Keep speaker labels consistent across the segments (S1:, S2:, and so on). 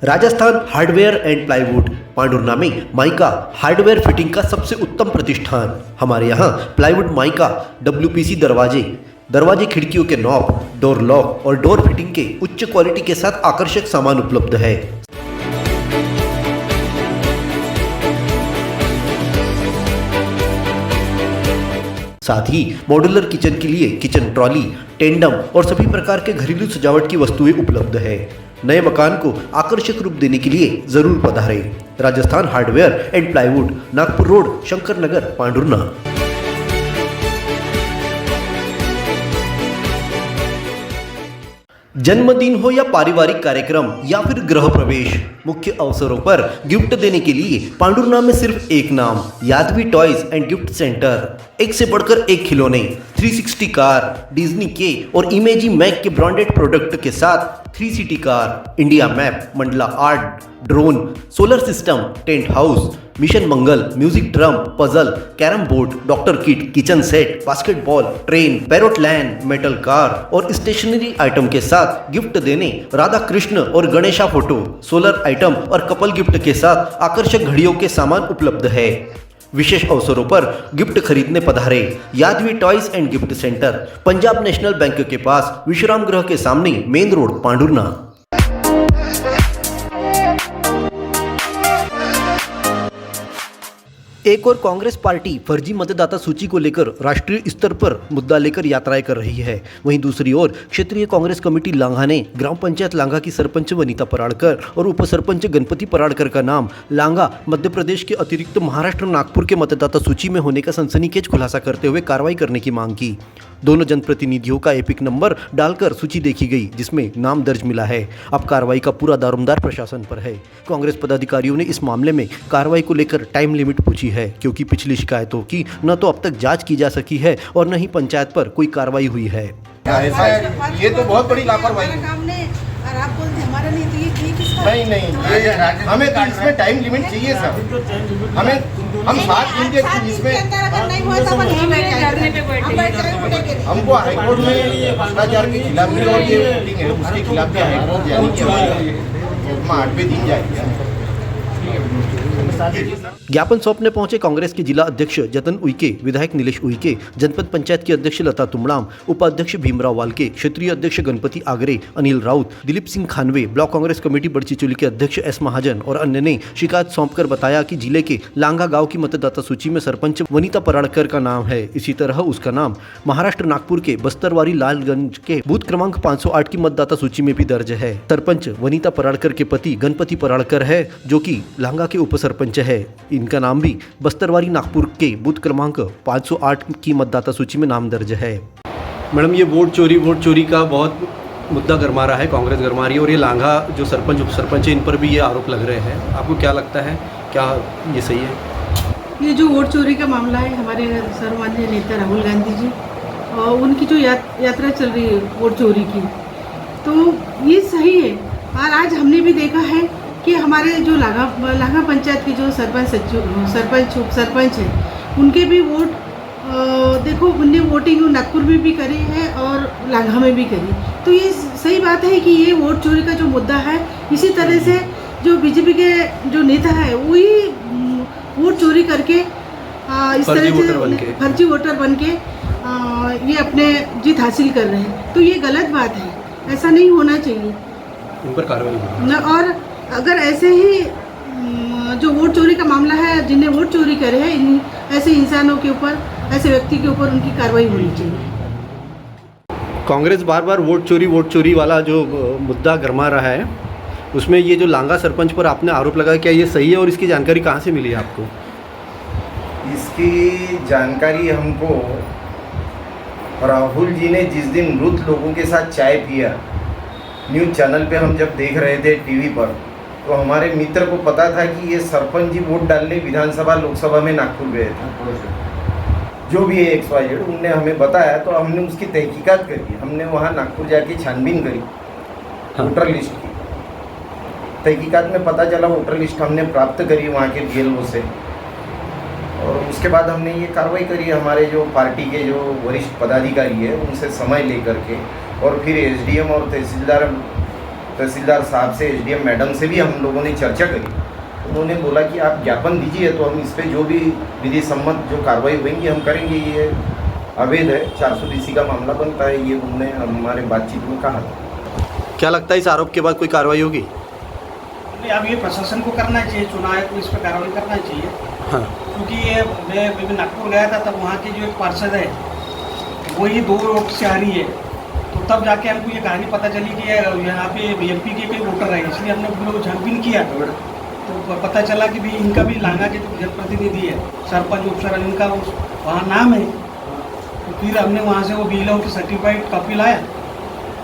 S1: Rajasthan hardware and plywood Pandhurna में mica hardware fitting का सबसे उत्तम प्रतिष्ठान। हमारे यहाँ प्लाईवुड माइका डब्ल्यूपीसी दरवाजे खिड़कियों के नॉब, डोर लॉक और डोर फिटिंग के उच्च क्वालिटी के साथ आकर्षक सामान उपलब्ध है। साथ ही मॉड्यूलर किचन के लिए किचन ट्रॉली, टेंडम और सभी प्रकार के घरेलू सजावट की वस्तुएं उपलब्ध है। नए मकान को आकर्षक रूप देने के लिए जरूर पधारें। Rajasthan hardware and plywood, Nagpur road, Shankar Nagar, Pandhurna. जन्मदिन हो या पारिवारिक कार्यक्रम या फिर गृह प्रवेश, मुख्य अवसरों पर गिफ्ट देने के लिए पांडुर्ना में सिर्फ एक नाम, यादवी टॉयज एंड गिफ्ट सेंटर। एक से बढ़कर एक खिलौने, 360 कार, डिज्नी के और इमेजी मैक के ब्रांडेड प्रोडक्ट के साथ 3 city car, India map, mandala art, drone, solar system, tent house, mission Mangal, music drum, puzzle, carrom board, doctor kit, kitchen set, basketball, train, parrot land, metal car और stationery item के साथ gift देने राधा कृष्ण और Ganesha photo, solar item और couple gift के साथ आकर्षक घड़ियों के सामान उपलब्ध है। विशेष अवसरों पर गिफ्ट खरीदने पधारे। Yadavi toys and gift centre, Punjab national bank के पास, विश्राम गृह के सामने, मेन रोड, पांडुर्ना। एक और कांग्रेस पार्टी फर्जी मतदाता सूची को लेकर राष्ट्रीय स्तर पर मुद्दा लेकर यात्राएं कर रही है। वहीं दूसरी ओर क्षेत्रीय कांग्रेस कमेटी लांघा ने ग्राम पंचायत लांघा की सरपंच वनीता पराड़कर और उप सरपंच गणपति पराड़कर का नाम लांघा मध्य प्रदेश के अतिरिक्त महाराष्ट्र नागपुर के मतदाता सूची में होने का सनसनीखेज खुलासा करते हुए कार्रवाई करने की मांग की। दोनों जनप्रतिनिधियों का एपिक नंबर डालकर सूची देखी गई, जिसमें नाम दर्ज मिला है। अब कार्रवाई का पूरा दारोमदार प्रशासन पर है। कांग्रेस पदाधिकारियों ने इस मामले में कार्रवाई को लेकर टाइम लिमिट पूछी है, क्योंकि पिछली शिकायतों की न तो अब तक जांच की जा सकी है और न ही पंचायत पर कोई कार्रवाई हुई है।
S2: ये तो बहुत बड़ी लापरवाही है।
S3: आप बोलते हमारा नहीं तो ये ठीक
S2: नहीं हमें इसमें टाइम लिमिट चाहिए सर। हम 7 दिन के इसमें हमको हाईकोर्ट में भ्रष्टाचार के खिलाफ भी और ये मीटिंग है उसके खिलाफ भी हाईकोर्ट जाने की हमारे 8वें दिन जाएगी।
S1: ज्ञापन सौंपने पहुंचे कांग्रेस के जिला अध्यक्ष जतन उइके, विधायक नीलेश उइके, जनपद पंचायत की अध्यक्ष लता तुमड़ाम, उपाध्यक्ष भीमराव वालके, क्षेत्रीय अध्यक्ष गणपति आगरे, अनिल राउत, दिलीप सिंह खानवे, ब्लॉक कांग्रेस कमेटी बड़चिचोली के अध्यक्ष एस महाजन और अन्य ने शिकायत सौंपकर बताया कि जिले के लांघा गांव की मतदाता सूची में सरपंच वनीता पराड़कर का नाम है। इसी तरह उसका नाम महाराष्ट्र नागपुर के बस्तरवारी लालगंज के बूथ क्रमांक 508 की मतदाता सूची में भी दर्ज है। सरपंच वनीता पराड़कर के पति गणपति पराड़कर है, जो कि लांघा के उप सरपंच है। इनका नाम भी बस्तरवारी नागपुर के बूथ क्रमांक 508 की मतदाता सूची में नाम दर्ज है।
S4: मैडम, ये वोट चोरी का बहुत मुद्दा गरमा रहा है, कांग्रेस गरमा रही है और ये लांघा जो सरपंच उप सरपंच है इन पर भी ये आरोप लग रहे हैं। आपको क्या लगता है, क्या ये सही है?
S3: ये जो वोट चोरी का मामला है, हमारे सर्वमान्य नेता राहुल गांधी जी और उनकी जो यात्रा चल रही है वोट चोरी की, तो ये सही है। और आज हमने भी देखा है कि हमारे जो लांघा पंचायत के जो सरपंच उप सरपंच हैं, उनके भी वोट देखो, उनने वोटिंग नागपुर में भी करी है और लांघा में भी करी। तो ये सही बात है कि ये वोट चोरी का जो मुद्दा है, इसी तरह से जो बीजेपी के जो नेता है वही वोट चोरी करके इस तरह से फर्जी वोटर बन के ये अपने जीत हासिल कर रहे हैं। तो ये गलत बात है, ऐसा नहीं होना चाहिए।
S4: इन पर कार्रवाई
S3: और अगर ऐसे ही जो वोट चोरी का मामला है, जिन्हें वोट चोरी करे हैं, ऐसे इंसानों के ऊपर, ऐसे व्यक्ति के ऊपर उनकी कार्रवाई होनी चाहिए।
S4: कांग्रेस बार बार वोट चोरी वाला जो मुद्दा गरमा रहा है, उसमें ये जो लांघा सरपंच पर आपने आरोप लगाया, क्या ये सही है और इसकी जानकारी कहाँ से मिली है आपको?
S2: इसकी जानकारी हमको राहुल जी ने जिस दिन मृत लोगों के साथ चाय पिया, न्यूज़ चैनल पे हम जब देख रहे थे टीवी पर, तो हमारे मित्र को पता था कि ये सरपंच जी वोट डालने विधानसभा लोकसभा में नागपुर गए थे। जो भी है XYZ, उनने हमें बताया, तो हमने उसकी तहकीकात करी। हमने वहाँ नागपुर जाके छानबीन करी वोटर लिस्ट की। तहकीकात में पता चला, वोटर लिस्ट हमने प्राप्त करी वहाँ के BLO से, और उसके बाद हमने ये कार्रवाई करी। हमारे जो पार्टी के जो वरिष्ठ पदाधिकारी है उनसे समय लेकर के, और फिर SDM और तहसीलदार तहसीलदार साहब से, एसडीएम मैडम से भी हम लोगों ने चर्चा करी। उन्होंने बोला कि आप ज्ञापन दीजिए तो हम इस पर जो भी विधि सम्मत जो कार्रवाई होगी हम करेंगे। ये अवैध है, 420 का मामला बनता है, ये उन्होंने हमारे बातचीत में कहा।
S4: क्या लगता है इस आरोप के बाद कोई कार्रवाई होगी?
S5: नहीं, अब ये प्रशासन को करना चाहिए, चुनाव आयोग को इस पर कार्रवाई करना चाहिए।
S4: हाँ,
S5: क्योंकि ये मैं नागपुर गया था, तब वहाँ के जो एक पार्षद है वही 2 वोट से हारी है, तो तब जाके हमको ये कहानी पता चली कि यहाँ पे एमपी के कई वोटर है, इसलिए हमने उन लोगों को छानबीन किया। तो पता चला कि भी इनका भी लांगा के जो जनप्रतिनिधि है, सरपंच उपसरपंच, इनका वहाँ नाम है। तो फिर हमने वहाँ से वो बीएलओ की सर्टिफाइड कॉपी लाया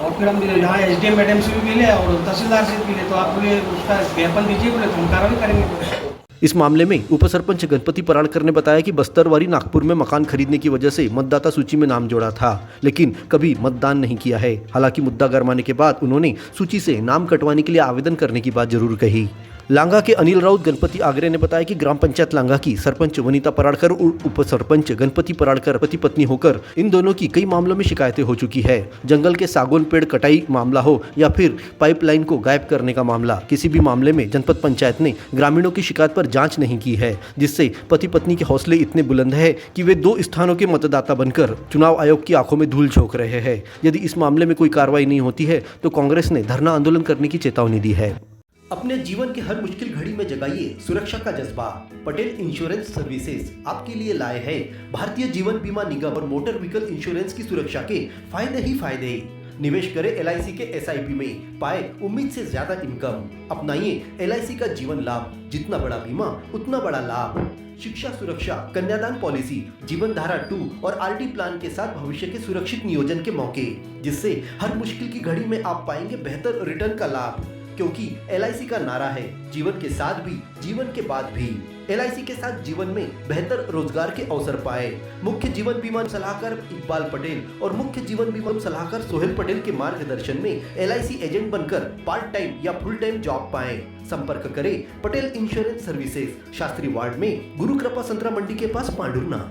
S5: और फिर हम यहाँ एसडीएम मैडम से भी मिले और तहसीलदार से भी मिले। तो आप बोले उसका ज्ञापन दीजिए, बोले तो हम कार्रवाई करेंगे।
S1: इस मामले में उपसरपंच गणपति पराड़कर ने बताया कि बस्तरवारी नागपुर में मकान खरीदने की वजह से मतदाता सूची में नाम जोड़ा था, लेकिन कभी मतदान नहीं किया है। हालांकि मुद्दा गरमाने के बाद उन्होंने सूची से नाम कटवाने के लिए आवेदन करने की बात जरूर कही। लांगा के अनिल राउत गणपति आगरे ने बताया कि ग्राम पंचायत लांगा की सरपंच वनीता पराड़कर और उपसरपंच गणपति पराड़कर पति पत्नी होकर इन दोनों की कई मामलों में शिकायतें हो चुकी है। जंगल के सागौन पेड़ कटाई मामला हो या फिर पाइपलाइन को गायब करने का मामला, किसी भी मामले में जनपद पंचायत ने ग्रामीणों की शिकायत पर जांच नहीं की है, जिससे पति पत्नी के हौसले इतने बुलंद है कि वे 2 स्थानों के मतदाता बनकर चुनाव आयोग की आंखों में धूल झोंक रहे हैं। यदि इस मामले में कोई कार्रवाई नहीं होती है तो कांग्रेस ने धरना आंदोलन करने की चेतावनी दी है। अपने जीवन की हर मुश्किल घड़ी में जगाइए सुरक्षा का जज्बा। पटेल इंश्योरेंस सर्विसेज आपके लिए लाए हैं भारतीय जीवन बीमा निगम और मोटर व्हीकल इंश्योरेंस की सुरक्षा के फायदे ही फायदे। निवेश करें LIC के SIP में, पाए उम्मीद से ज्यादा इनकम। अपनाइए LIC का जीवन लाभ, जितना बड़ा बीमा उतना बड़ा लाभ। शिक्षा सुरक्षा, कन्यादान पॉलिसी, जीवन धारा 2 और RD प्लान के साथ भविष्य के सुरक्षित नियोजन के मौके, जिससे हर मुश्किल की घड़ी में आप पाएंगे बेहतर रिटर्न का लाभ। क्योंकि LIC का नारा है जीवन के साथ भी जीवन के बाद भी। LIC के साथ जीवन में बेहतर रोजगार के अवसर पाए। मुख्य जीवन बीमा सलाहकार इकबाल पटेल और मुख्य जीवन बीमा सलाहकार सोहेल पटेल के मार्गदर्शन में LIC एजेंट बनकर पार्ट टाइम या फुल टाइम जॉब पाएं। संपर्क करें Patel insurance services, Shastri ward में, गुरु कृपा संतरा मंडी के पास, पांडुरना।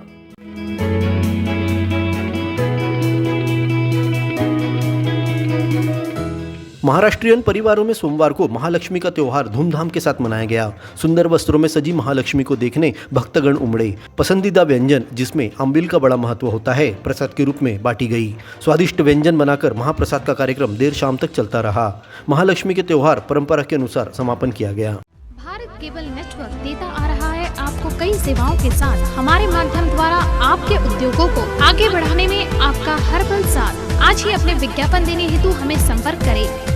S1: महाराष्ट्रियन परिवारों में सोमवार को महालक्ष्मी का त्योहार धूमधाम के साथ मनाया गया। सुंदर वस्त्रों में सजी महालक्ष्मी को देखने भक्तगण उमड़े। पसंदीदा व्यंजन, जिसमें अम्बिल का बड़ा महत्व होता है, प्रसाद के रूप में बांटी गई। स्वादिष्ट व्यंजन बनाकर महाप्रसाद का कार्यक्रम देर शाम तक चलता रहा। महालक्ष्मी के त्योहार परंपरा के अनुसार समापन किया गया।
S6: भारत केबल नेटवर्क देता आ रहा है आपको कई सेवाओं के साथ। हमारे माध्यम द्वारा आपके उद्योगों को आगे बढ़ाने में आपका हर पल साथ। आज ही अपने विज्ञापन देने हेतु हमें संपर्क करें।